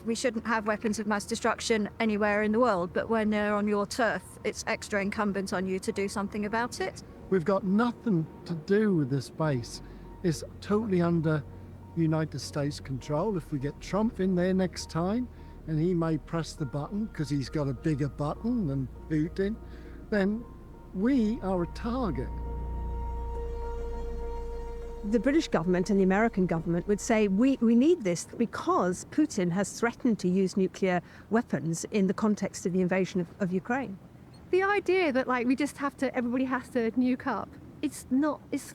We shouldn't have weapons of mass destruction anywhere in the world, but when they're on your turf, it's extra incumbent on you to do something about it. We've got nothing to do with this base. It's totally under United States control. If we get Trump in there next time, and he may press the button because he's got a bigger button than Putin, then we are a target. The British government and the American government would say we need this because Putin has threatened to use nuclear weapons in the context of the invasion of Ukraine. The idea that everybody has to nuke up, it's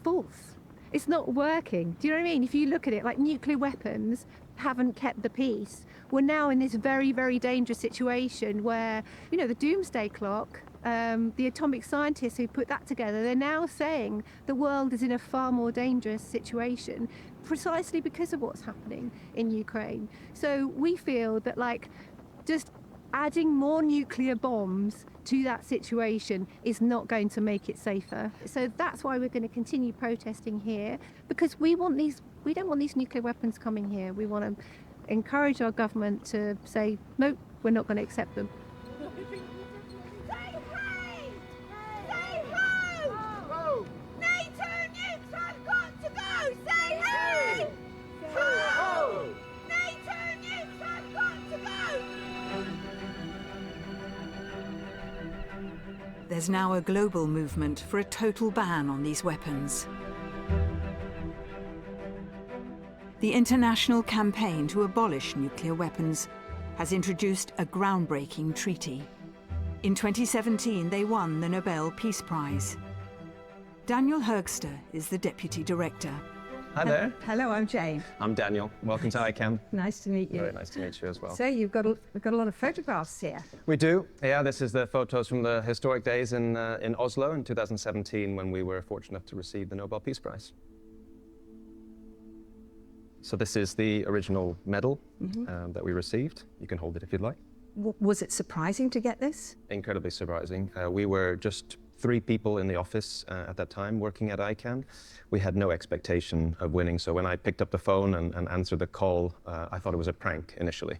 false. It's not working. Do you know what I mean? If you look at it, like, nuclear weapons haven't kept the peace. We're now in this very, very dangerous situation where, you know, the doomsday clock, the atomic scientists who put that together, they're now saying the world is in a far more dangerous situation precisely because of what's happening in Ukraine. So we feel that, like, just adding more nuclear bombs to that situation is not going to make it safer. So that's why we're going to continue protesting here, because we don't want these nuclear weapons coming here. We want to encourage our government to say, no, we're not going to accept them. There's now a global movement for a total ban on these weapons. The International Campaign to Abolish Nuclear Weapons has introduced a groundbreaking treaty. In 2017, they won the Nobel Peace Prize. Daniel Högster is the deputy director. Hi there. Hello, I'm Jane. I'm Daniel. Welcome to ICAM. Nice to meet you. Very nice to meet you as well. So we've got a lot of photographs here. We do. Yeah, this is the photos from the historic days in Oslo in 2017 when we were fortunate to receive the Nobel Peace Prize. So this is the original medal that we received. You can hold it if you'd like. Was it surprising to get this? Incredibly surprising. We were just 3 people in the office at that time working at ICANN. We had no expectation of winning, so when I picked up the phone and answered the call, I thought it was a prank initially.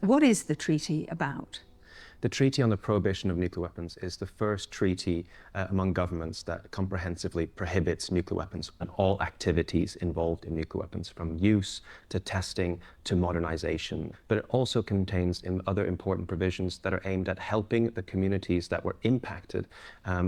What is the treaty about? The Treaty on the Prohibition of Nuclear Weapons is the first treaty among governments that comprehensively prohibits nuclear weapons and all activities involved in nuclear weapons, from use to testing to modernization. But it also contains other important provisions that are aimed at helping the communities that were impacted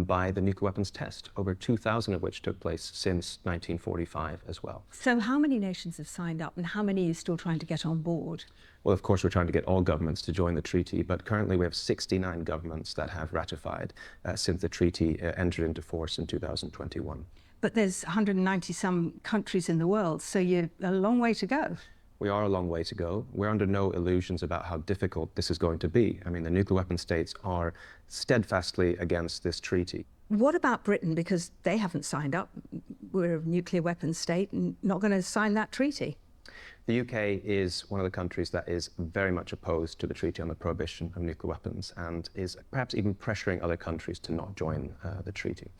by the nuclear weapons test, over 2,000 of which took place since 1945 as well. So how many nations have signed up and how many are you still trying to get on board? Well, of course, we're trying to get all governments to join the treaty, but currently we have 69 governments that have ratified since the treaty entered into force in 2021. But there's 190 some countries in the world, so you're a long way to go. We are a long way to go. We're under no illusions about how difficult this is going to be. I mean, the nuclear weapon states are steadfastly against this treaty. What about Britain? Because they haven't signed up. We're a nuclear weapons state and not going to sign that treaty. The UK is one of the countries that is very much opposed to the Treaty on the Prohibition of Nuclear Weapons and is perhaps even pressuring other countries to not join the treaty.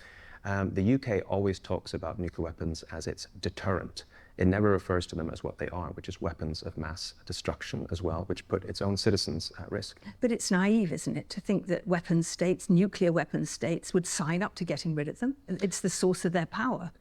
The UK always talks about nuclear weapons as its deterrent. It never refers to them as what they are, which is weapons of mass destruction as well, which put its own citizens at risk. But it's naive, isn't it, to think that weapons states, nuclear weapons states, would sign up to getting rid of them? It's the source of their power.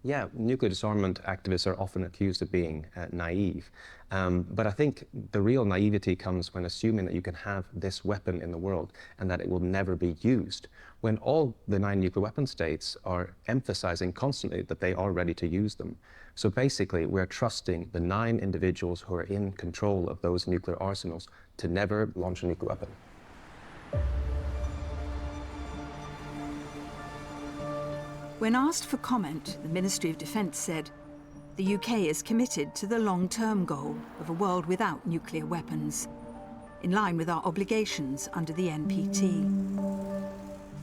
Yeah, nuclear disarmament activists are often accused of being naive. But I think the real naivety comes when assuming that you can have this weapon in the world and that it will never be used, when all the 9 nuclear weapon states are emphasizing constantly that they are ready to use them. So basically, we're trusting the 9 individuals who are in control of those nuclear arsenals to never launch a nuclear weapon. When asked for comment, the Ministry of Defence said, the UK is committed to the long-term goal of a world without nuclear weapons, in line with our obligations under the NPT.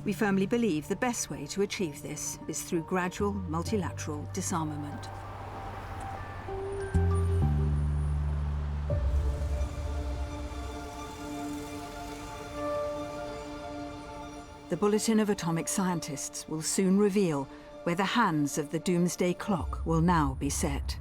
We firmly believe the best way to achieve this is through gradual multilateral disarmament. The Bulletin of Atomic Scientists will soon reveal where the hands of the doomsday clock will now be set.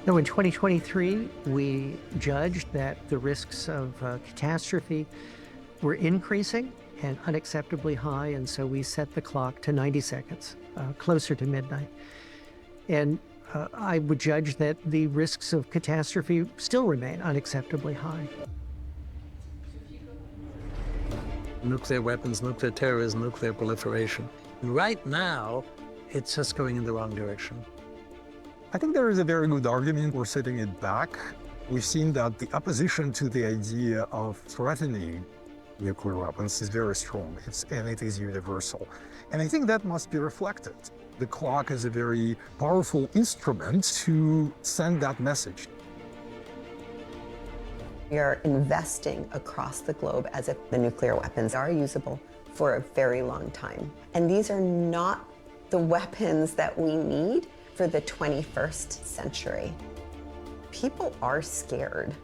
So in 2023, we judged that the risks of catastrophe were increasing and unacceptably high, and so we set the clock to 90 seconds, closer to midnight. And I would judge that the risks of catastrophe still remain unacceptably high. Nuclear weapons, nuclear terrorism, nuclear proliferation. Right now, it's just going in the wrong direction. I think there is a very good argument for setting it back. We've seen that the opposition to the idea of threatening nuclear weapons is very strong, and it is universal. And I think that must be reflected. The clock is a very powerful instrument to send that message. We are investing across the globe as if the nuclear weapons are usable for a very long time. And these are not the weapons that we need for the 21st century. People are scared.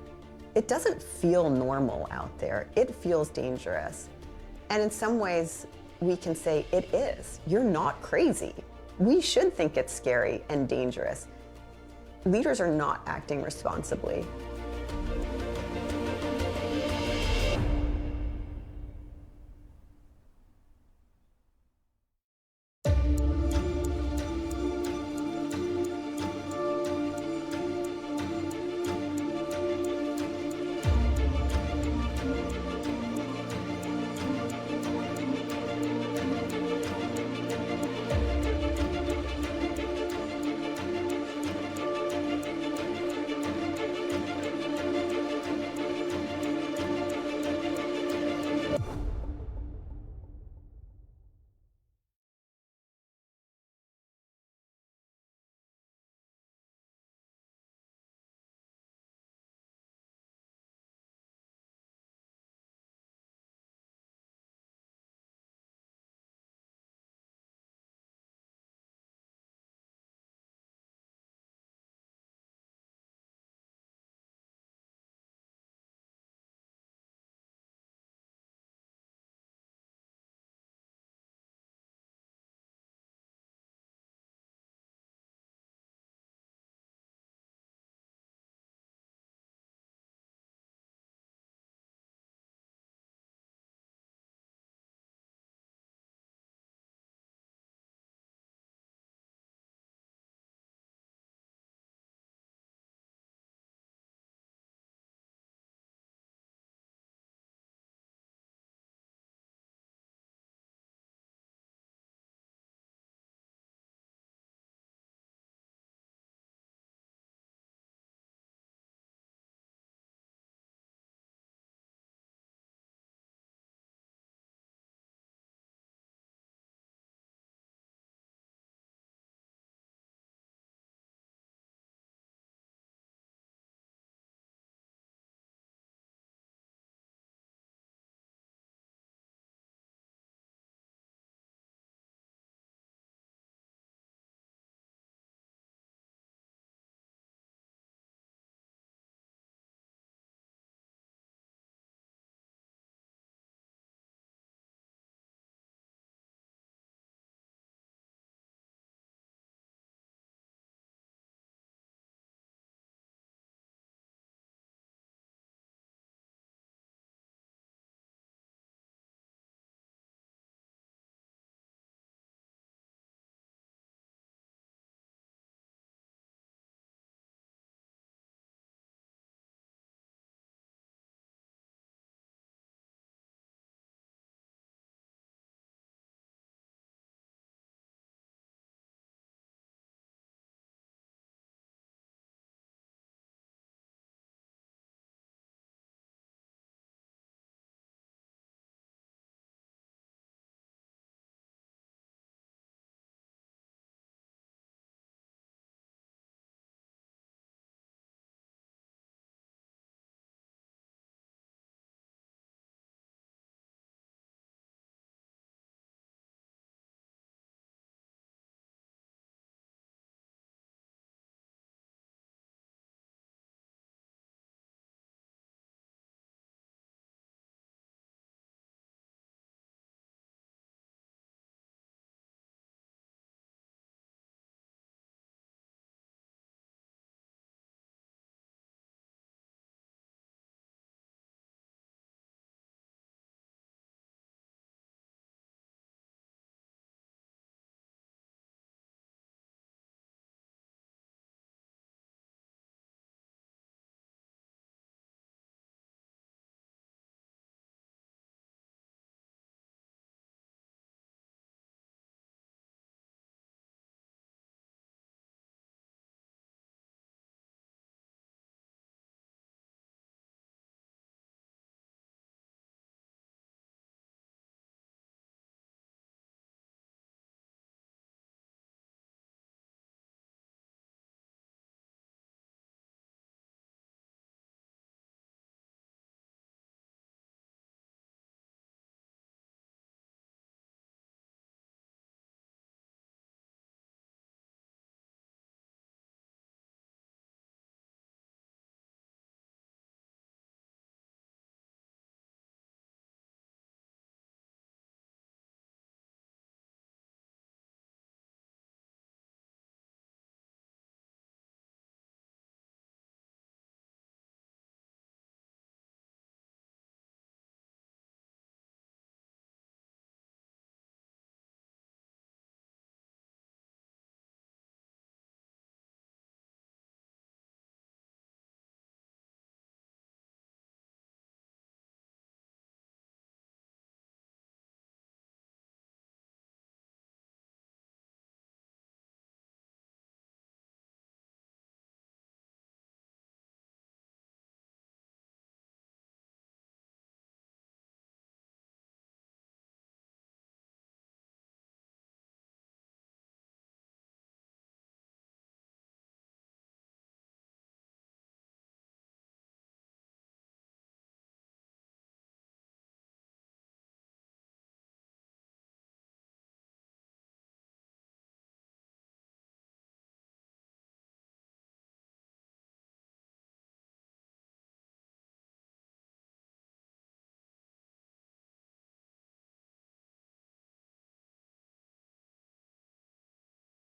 It doesn't feel normal out there. It feels dangerous. And in some ways, we can say it is. You're not crazy. We should think it's scary and dangerous. Leaders are not acting responsibly.